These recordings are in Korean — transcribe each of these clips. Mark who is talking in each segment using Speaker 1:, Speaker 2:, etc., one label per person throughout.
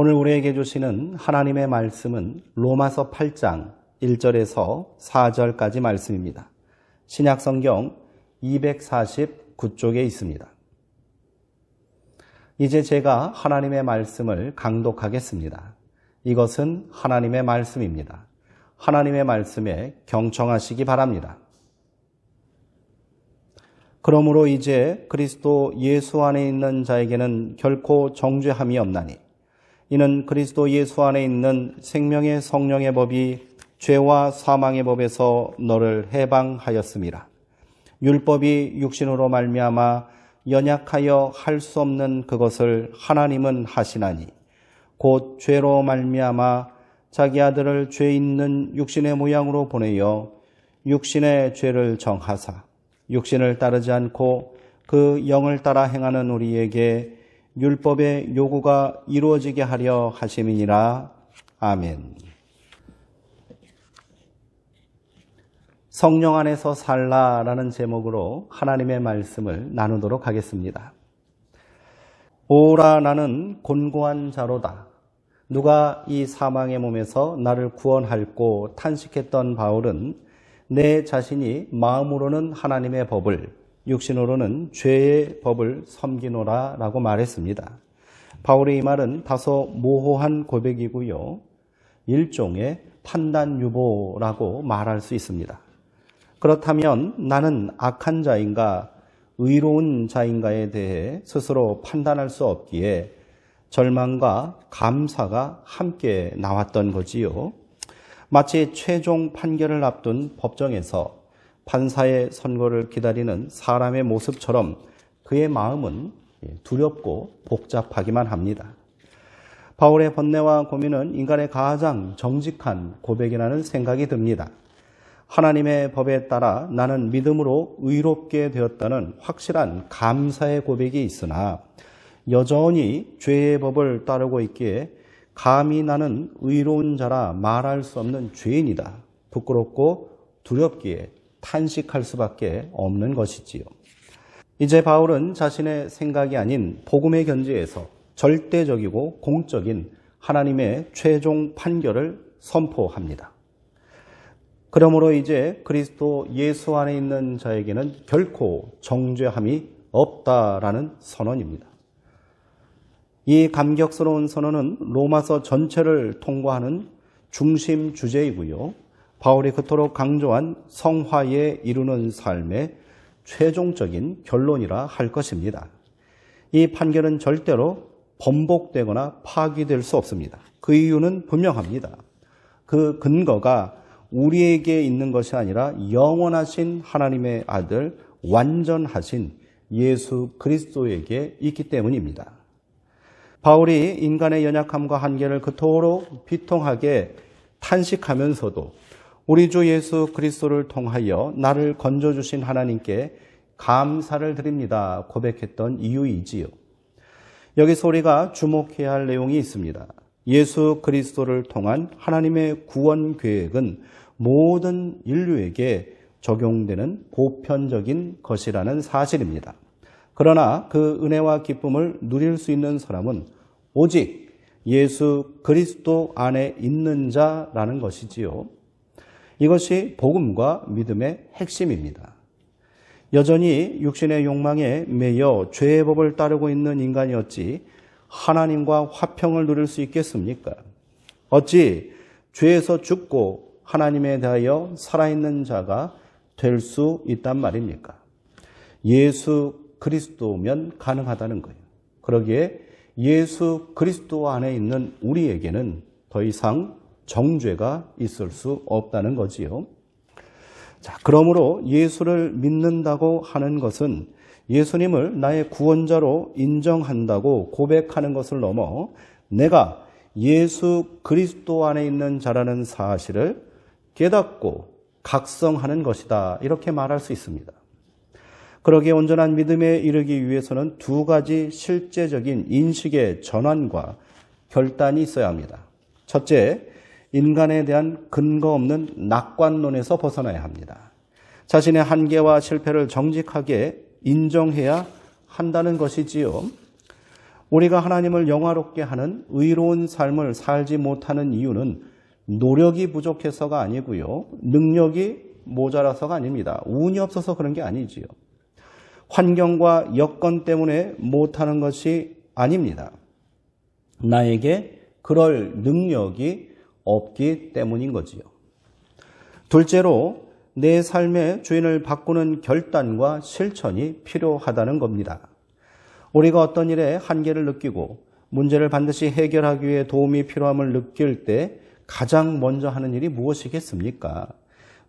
Speaker 1: 오늘 우리에게 주시는 하나님의 말씀은 로마서 8장 1절에서 4절까지 말씀입니다. 신약성경 249쪽에 있습니다. 이제 제가 하나님의 말씀을 강독하겠습니다. 이것은 하나님의 말씀입니다. 하나님의 말씀에 경청하시기 바랍니다. 그러므로 이제 그리스도 예수 안에 있는 자에게는 결코 정죄함이 없나니 이는 그리스도 예수 안에 있는 생명의 성령의 법이 죄와 사망의 법에서 너를 해방하였음이라. 율법이 육신으로 말미암아 연약하여 할 수 없는 그것을 하나님은 하시나니 곧 죄로 말미암아 자기 아들을 죄 있는 육신의 모양으로 보내어 육신의 죄를 정하사 육신을 따르지 않고 그 영을 따라 행하는 우리에게 율법의 요구가 이루어지게 하려 하심이니라. 아멘. 성령 안에서 살라라는 제목으로 하나님의 말씀을 나누도록 하겠습니다. 오라 나는 곤고한 자로다. 누가 이 사망의 몸에서 나를 구원할꼬 탄식했던 바울은 내 자신이 마음으로는 하나님의 법을 육신으로는 죄의 법을 섬기노라 라고 말했습니다. 바울의 이 말은 다소 모호한 고백이고요. 일종의 판단 유보라고 말할 수 있습니다. 그렇다면 나는 악한 자인가 의로운 자인가에 대해 스스로 판단할 수 없기에 절망과 감사가 함께 나왔던 거지요. 마치 최종 판결을 앞둔 법정에서 판사의 선고를 기다리는 사람의 모습처럼 그의 마음은 두렵고 복잡하기만 합니다. 바울의 번뇌와 고민은 인간의 가장 정직한 고백이라는 생각이 듭니다. 하나님의 법에 따라 나는 믿음으로 의롭게 되었다는 확실한 감사의 고백이 있으나 여전히 죄의 법을 따르고 있기에 감히 나는 의로운 자라 말할 수 없는 죄인이다. 부끄럽고 두렵기에 탄식할 수밖에 없는 것이지요. 이제 바울은 자신의 생각이 아닌 복음의 견지에서 절대적이고 공적인 하나님의 최종 판결을 선포합니다. 그러므로 이제 그리스도 예수 안에 있는 자에게는 결코 정죄함이 없다라는 선언입니다. 이 감격스러운 선언은 로마서 전체를 통과하는 중심 주제이고요. 바울이 그토록 강조한 성화에 이루는 삶의 최종적인 결론이라 할 것입니다. 이 판결은 절대로 번복되거나 파기될 수 없습니다. 그 이유는 분명합니다. 그 근거가 우리에게 있는 것이 아니라 영원하신 하나님의 아들, 완전하신 예수 그리스도에게 있기 때문입니다. 바울이 인간의 연약함과 한계를 그토록 비통하게 탄식하면서도 우리 주 예수 그리스도를 통하여 나를 건져주신 하나님께 감사를 드립니다 고백했던 이유이지요. 여기서 우리가 주목해야 할 내용이 있습니다. 예수 그리스도를 통한 하나님의 구원 계획은 모든 인류에게 적용되는 보편적인 것이라는 사실입니다. 그러나 그 은혜와 기쁨을 누릴 수 있는 사람은 오직 예수 그리스도 안에 있는 자라는 것이지요. 이것이 복음과 믿음의 핵심입니다. 여전히 육신의 욕망에 매여 죄의 법을 따르고 있는 인간이었지 하나님과 화평을 누릴 수 있겠습니까? 어찌 죄에서 죽고 하나님에 대하여 살아있는 자가 될 수 있단 말입니까? 예수 그리스도면 가능하다는 거예요. 그러기에 예수 그리스도 안에 있는 우리에게는 더 이상 정죄가 있을 수 없다는 거지요. 자, 그러므로 예수를 믿는다고 하는 것은 예수님을 나의 구원자로 인정한다고 고백하는 것을 넘어 내가 예수 그리스도 안에 있는 자라는 사실을 깨닫고 각성하는 것이다. 이렇게 말할 수 있습니다. 그러기에 온전한 믿음에 이르기 위해서는 두 가지 실제적인 인식의 전환과 결단이 있어야 합니다. 첫째, 인간에 대한 근거 없는 낙관론에서 벗어나야 합니다. 자신의 한계와 실패를 정직하게 인정해야 한다는 것이지요. 우리가 하나님을 영화롭게 하는 의로운 삶을 살지 못하는 이유는 노력이 부족해서가 아니고요. 능력이 모자라서가 아닙니다. 운이 없어서 그런 게 아니지요. 환경과 여건 때문에 못하는 것이 아닙니다. 나에게 그럴 능력이 없기 때문인 거지요. 둘째로 내 삶의 주인을 바꾸는 결단과 실천이 필요하다는 겁니다. 우리가 어떤 일에 한계를 느끼고 문제를 반드시 해결하기 위해 도움이 필요함을 느낄 때 가장 먼저 하는 일이 무엇이겠습니까?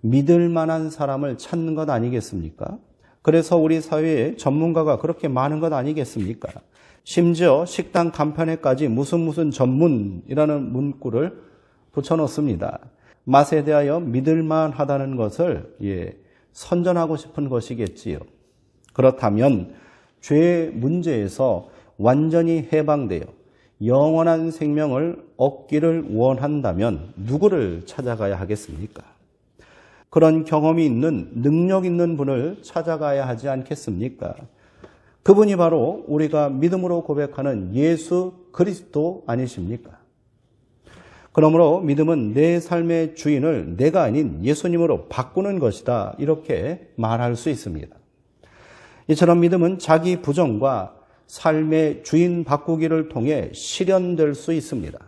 Speaker 1: 믿을 만한 사람을 찾는 것 아니겠습니까? 그래서 우리 사회에 전문가가 그렇게 많은 것 아니겠습니까? 심지어 식당 간판에까지 무슨 전문이라는 문구를 붙여놓습니다. 맛에 대하여 믿을만하다는 것을 선전하고 싶은 것이겠지요. 그렇다면 죄의 문제에서 완전히 해방되어 영원한 생명을 얻기를 원한다면 누구를 찾아가야 하겠습니까? 그런 경험이 있는, 능력 있는 분을 찾아가야 하지 않겠습니까? 그분이 바로 우리가 믿음으로 고백하는 예수 그리스도 아니십니까? 그러므로 믿음은 내 삶의 주인을 내가 아닌 예수님으로 바꾸는 것이다. 이렇게 말할 수 있습니다. 이처럼 믿음은 자기 부정과 삶의 주인 바꾸기를 통해 실현될 수 있습니다.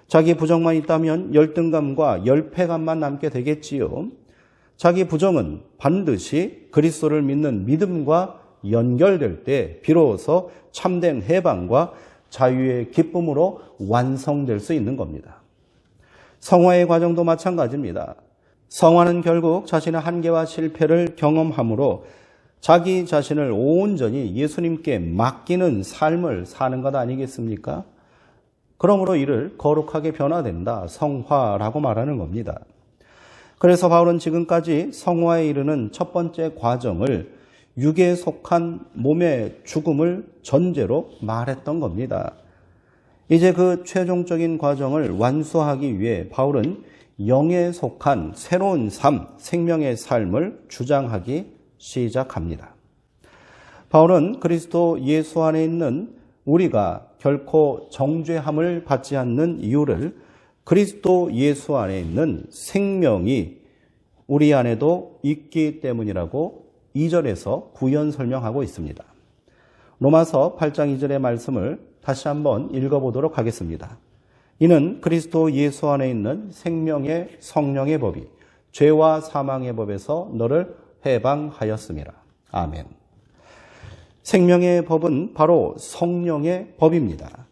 Speaker 1: 자기 부정만 있다면 열등감과 열패감만 남게 되겠지요. 자기 부정은 반드시 그리스도를 믿는 믿음과 연결될 때 비로소 참된 해방과 자유의 기쁨으로 완성될 수 있는 겁니다. 성화의 과정도 마찬가지입니다. 성화는 결국 자신의 한계와 실패를 경험함으로 자기 자신을 온전히 예수님께 맡기는 삶을 사는 것 아니겠습니까? 그러므로 이를 거룩하게 변화된다, 성화라고 말하는 겁니다. 그래서 바울은 지금까지 성화에 이르는 첫 번째 과정을 육에 속한 몸의 죽음을 전제로 말했던 겁니다. 이제 그 최종적인 과정을 완수하기 위해 바울은 영에 속한 새로운 삶, 생명의 삶을 주장하기 시작합니다. 바울은 그리스도 예수 안에 있는 우리가 결코 정죄함을 받지 않는 이유를 그리스도 예수 안에 있는 생명이 우리 안에도 있기 때문이라고 2절에서 구현 설명하고 있습니다. 로마서 8장 2절의 말씀을 다시 한번 읽어보도록 하겠습니다. 이는 그리스도 예수 안에 있는 생명의 성령의 법이 죄와 사망의 법에서 너를 해방하였음이라. 아멘. 생명의 법은 바로 성령의 법입니다.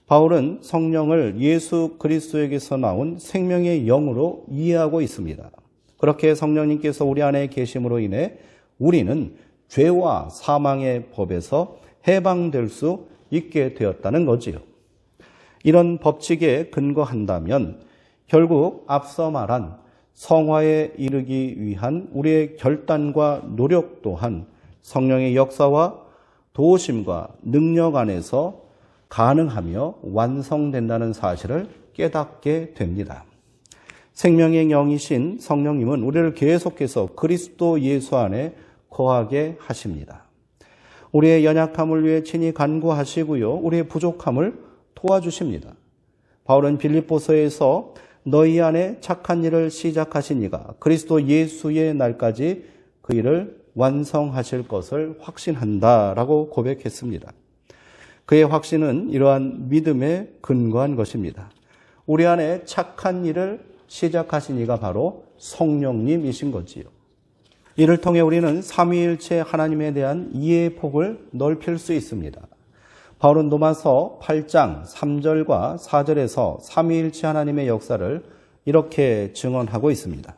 Speaker 1: 바울은 성령을 예수 그리스도에게서 나온 생명의 영으로 이해하고 있습니다. 그렇게 성령님께서 우리 안에 계심으로 인해 우리는 죄와 사망의 법에서 해방될 수 있게 되었다는 거지요. 이런 법칙에 근거한다면 결국 앞서 말한 성화에 이르기 위한 우리의 결단과 노력 또한 성령의 역사와 도우심과 능력 안에서 가능하며 완성된다는 사실을 깨닫게 됩니다. 생명의 영이신 성령님은 우리를 계속해서 그리스도 예수 안에 거하게 하십니다. 우리의 연약함을 위해 친히 간구하시고요. 우리의 부족함을 도와주십니다. 바울은 빌립보서에서 너희 안에 착한 일을 시작하신 이가 그리스도 예수의 날까지 그 일을 완성하실 것을 확신한다라고 고백했습니다. 그의 확신은 이러한 믿음에 근거한 것입니다. 우리 안에 착한 일을 시작하신 이가 바로 성령님이신 거지요. 이를 통해 우리는 삼위일체 하나님에 대한 이해의 폭을 넓힐 수 있습니다. 바울은 로마서 8장 3절과 4절에서 삼위일체 하나님의 역사를 이렇게 증언하고 있습니다.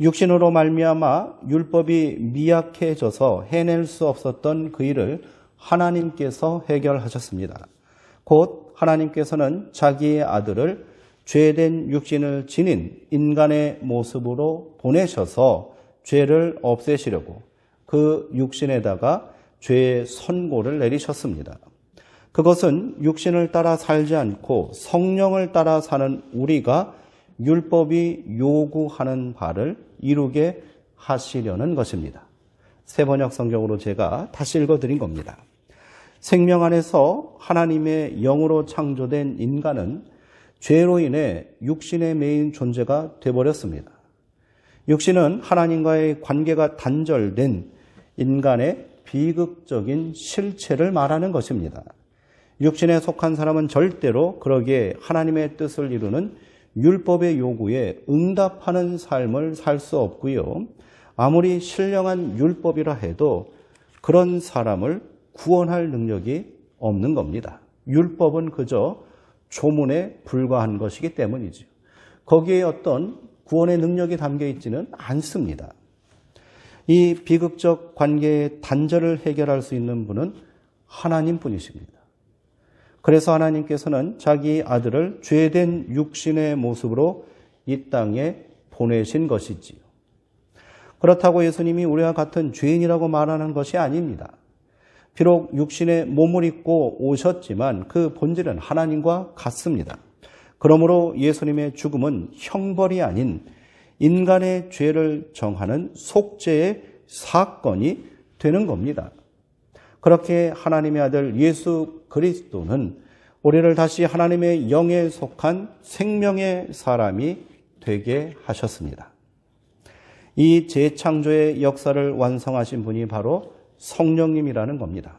Speaker 1: 육신으로 말미암아 율법이 미약해져서 해낼 수 없었던 그 일을 하나님께서 해결하셨습니다. 곧 하나님께서는 자기의 아들을 죄된 육신을 지닌 인간의 모습으로 보내셔서 죄를 없애시려고 그 육신에다가 죄의 선고를 내리셨습니다. 그것은 육신을 따라 살지 않고 성령을 따라 사는 우리가 율법이 요구하는 바를 이루게 하시려는 것입니다. 새 번역 성경으로 제가 다시 읽어드린 겁니다. 생명 안에서 하나님의 영으로 창조된 인간은 죄로 인해 육신에 매인 존재가 되어버렸습니다. 육신은 하나님과의 관계가 단절된 인간의 비극적인 실체를 말하는 것입니다. 육신에 속한 사람은 절대로 그러기에 하나님의 뜻을 이루는 율법의 요구에 응답하는 삶을 살 수 없고요. 아무리 신령한 율법이라 해도 그런 사람을 구원할 능력이 없는 겁니다. 율법은 그저 조문에 불과한 것이기 때문이죠. 거기에 어떤 구원의 능력이 담겨 있지는 않습니다. 이 비극적 관계의 단절을 해결할 수 있는 분은 하나님뿐이십니다. 그래서 하나님께서는 자기 아들을 죄된 육신의 모습으로 이 땅에 보내신 것이지요. 그렇다고 예수님이 우리와 같은 죄인이라고 말하는 것이 아닙니다. 비록 육신의 몸을 입고 오셨지만 그 본질은 하나님과 같습니다. 그러므로 예수님의 죽음은 형벌이 아닌 인간의 죄를 정하는 속죄의 사건이 되는 겁니다. 그렇게 하나님의 아들 예수 그리스도는 우리를 다시 하나님의 영에 속한 생명의 사람이 되게 하셨습니다. 이 재창조의 역사를 완성하신 분이 바로 성령님이라는 겁니다.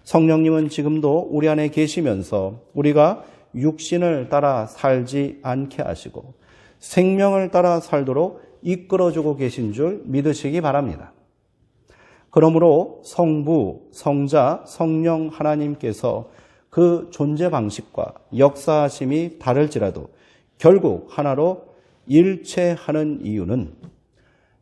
Speaker 1: 성령님은 지금도 우리 안에 계시면서 우리가 육신을 따라 살지 않게 하시고 생명을 따라 살도록 이끌어주고 계신 줄 믿으시기 바랍니다. 그러므로 성부, 성자, 성령 하나님께서 그 존재 방식과 역사하심이 다를지라도 결국 하나로 일체하는 이유는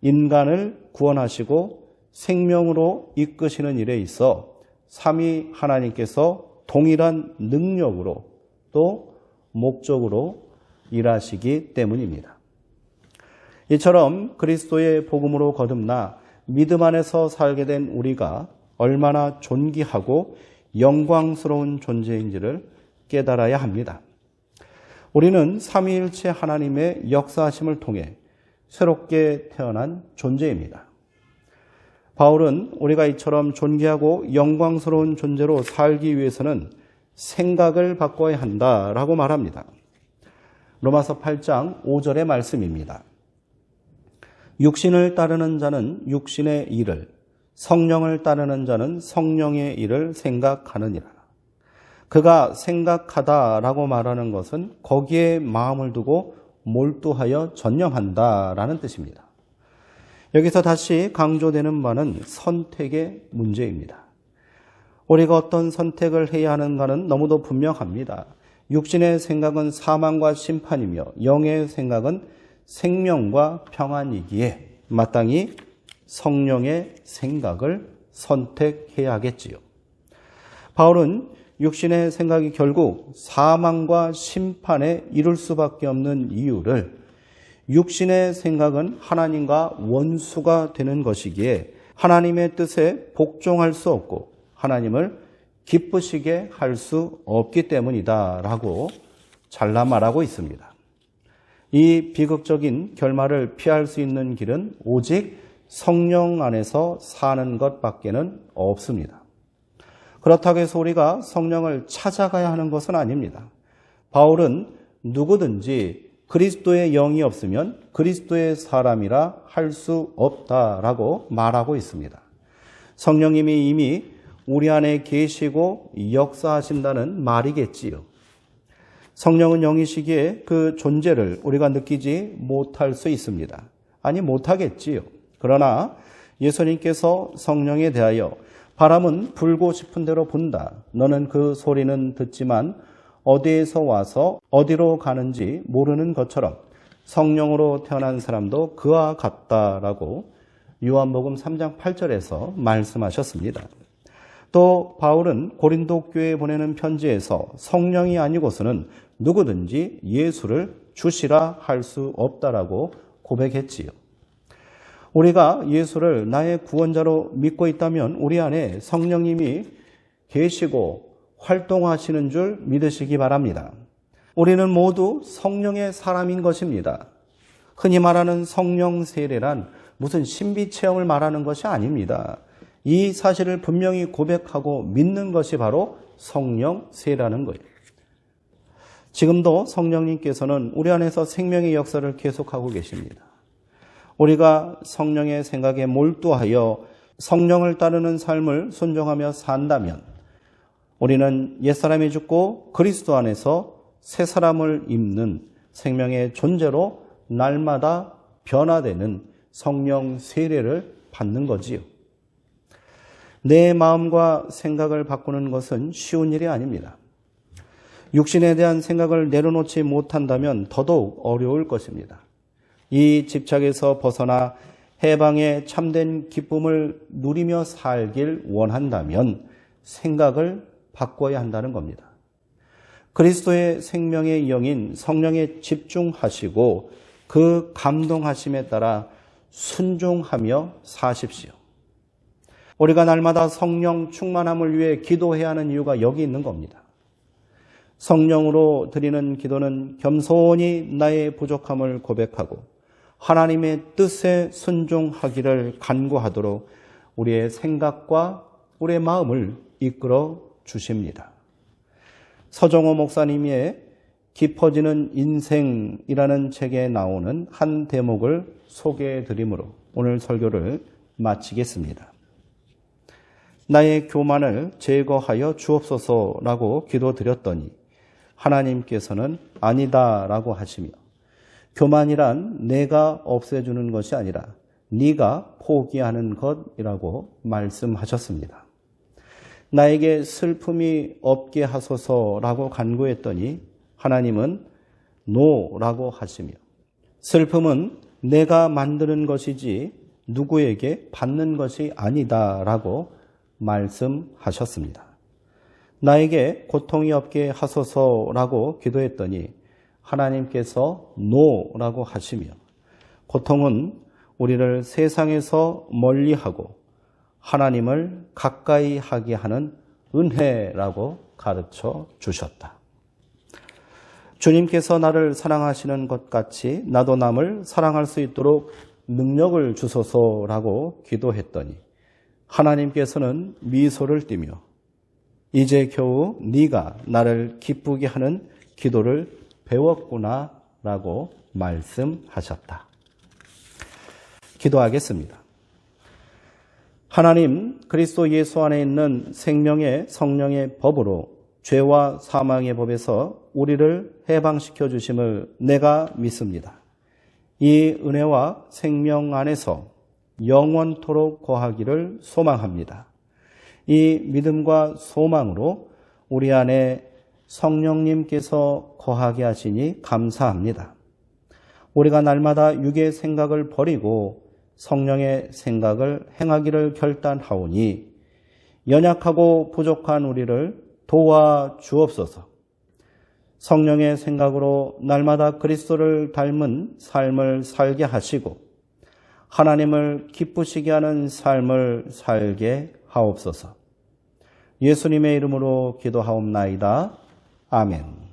Speaker 1: 인간을 구원하시고 생명으로 이끄시는 일에 있어 삼위 하나님께서 동일한 능력으로 또 목적으로 일하시기 때문입니다. 이처럼 그리스도의 복음으로 거듭나 믿음 안에서 살게 된 우리가 얼마나 존귀하고 영광스러운 존재인지를 깨달아야 합니다. 우리는 삼위일체 하나님의 역사하심을 통해 새롭게 태어난 존재입니다. 바울은 우리가 이처럼 존귀하고 영광스러운 존재로 살기 위해서는 생각을 바꿔야 한다라고 말합니다. 로마서 8장 5절의 말씀입니다. 육신을 따르는 자는 육신의 일을, 성령을 따르는 자는 성령의 일을 생각하느니라. 그가 생각하다라고 말하는 것은 거기에 마음을 두고 몰두하여 전념한다라는 뜻입니다. 여기서 다시 강조되는 바는 선택의 문제입니다. 우리가 어떤 선택을 해야 하는가는 너무도 분명합니다. 육신의 생각은 사망과 심판이며 영의 생각은 생명과 평안이기에 마땅히 성령의 생각을 선택해야 하겠지요. 바울은 육신의 생각이 결국 사망과 심판에 이를 수밖에 없는 이유를 육신의 생각은 하나님과 원수가 되는 것이기에 하나님의 뜻에 복종할 수 없고 하나님을 기쁘시게 할 수 없기 때문이다라고 잘라 말하고 있습니다. 이 비극적인 결말을 피할 수 있는 길은 오직 성령 안에서 사는 것밖에는 없습니다. 그렇다고 해서 우리가 성령을 찾아가야 하는 것은 아닙니다. 바울은 누구든지 그리스도의 영이 없으면 그리스도의 사람이라 할 수 없다라고 말하고 있습니다. 성령님이 이미 우리 안에 계시고 역사하신다는 말이겠지요. 성령은 영이시기에 그 존재를 우리가 느끼지 못할 수 있습니다. 아니, 못하겠지요. 그러나 예수님께서 성령에 대하여 바람은 불고 싶은 대로 분다. 너는 그 소리는 듣지만 어디에서 와서 어디로 가는지 모르는 것처럼 성령으로 태어난 사람도 그와 같다라고 요한복음 3장 8절에서 말씀하셨습니다. 또 바울은 고린도 교회에 보내는 편지에서 성령이 아니고서는 누구든지 예수를 주시라 할 수 없다라고 고백했지요. 우리가 예수를 나의 구원자로 믿고 있다면 우리 안에 성령님이 계시고 활동하시는 줄 믿으시기 바랍니다. 우리는 모두 성령의 사람인 것입니다. 흔히 말하는 성령 세례란 무슨 신비 체험을 말하는 것이 아닙니다. 이 사실을 분명히 고백하고 믿는 것이 바로 성령 세례라는 거예요. 지금도 성령님께서는 우리 안에서 생명의 역사를 계속하고 계십니다. 우리가 성령의 생각에 몰두하여 성령을 따르는 삶을 순종하며 산다면 우리는 옛사람이 죽고 그리스도 안에서 새 사람을 입는 생명의 존재로 날마다 변화되는 성령 세례를 받는 거지요. 내 마음과 생각을 바꾸는 것은 쉬운 일이 아닙니다. 육신에 대한 생각을 내려놓지 못한다면 더더욱 어려울 것입니다. 이 집착에서 벗어나 해방의 참된 기쁨을 누리며 살길 원한다면 생각을 바꿔야 한다는 겁니다. 그리스도의 생명의 영인 성령에 집중하시고 그 감동하심에 따라 순종하며 사십시오. 우리가 날마다 성령 충만함을 위해 기도해야 하는 이유가 여기 있는 겁니다. 성령으로 드리는 기도는 겸손히 나의 부족함을 고백하고 하나님의 뜻에 순종하기를 간구하도록 우리의 생각과 우리의 마음을 이끌어 주십니다. 서정호 목사님의 깊어지는 인생이라는 책에 나오는 한 대목을 소개해 드리므로 오늘 설교를 마치겠습니다. 나의 교만을 제거하여 주옵소서라고 기도드렸더니 하나님께서는 아니다라고 하시며 교만이란 내가 없애주는 것이 아니라 네가 포기하는 것이라고 말씀하셨습니다. 나에게 슬픔이 없게 하소서라고 간구했더니 하나님은 노라고 하시며 슬픔은 내가 만드는 것이지 누구에게 받는 것이 아니다라고 말씀하셨습니다. 나에게 고통이 없게 하소서라고 기도했더니 하나님께서 노라고 하시며 고통은 우리를 세상에서 멀리하고 하나님을 가까이 하게 하는 은혜라고 가르쳐 주셨다. 주님께서 나를 사랑하시는 것 같이 나도 남을 사랑할 수 있도록 능력을 주소서라고 기도했더니 하나님께서는 미소를 띠며 이제 겨우 네가 나를 기쁘게 하는 기도를 배웠구나 라고 말씀하셨다. 기도하겠습니다. 하나님, 그리스도 예수 안에 있는 생명의 성령의 법으로 죄와 사망의 법에서 우리를 해방시켜 주심을 내가 믿습니다. 이 은혜와 생명 안에서 영원토록 거하기를 소망합니다. 이 믿음과 소망으로 우리 안에 성령님께서 거하게 하시니 감사합니다. 우리가 날마다 육의 생각을 버리고 성령의 생각을 행하기를 결단하오니 연약하고 부족한 우리를 도와 주옵소서. 성령의 생각으로 날마다 그리스도를 닮은 삶을 살게 하시고 하나님을 기쁘시게 하는 삶을 살게 하옵소서. 예수님의 이름으로 기도하옵나이다. 아멘.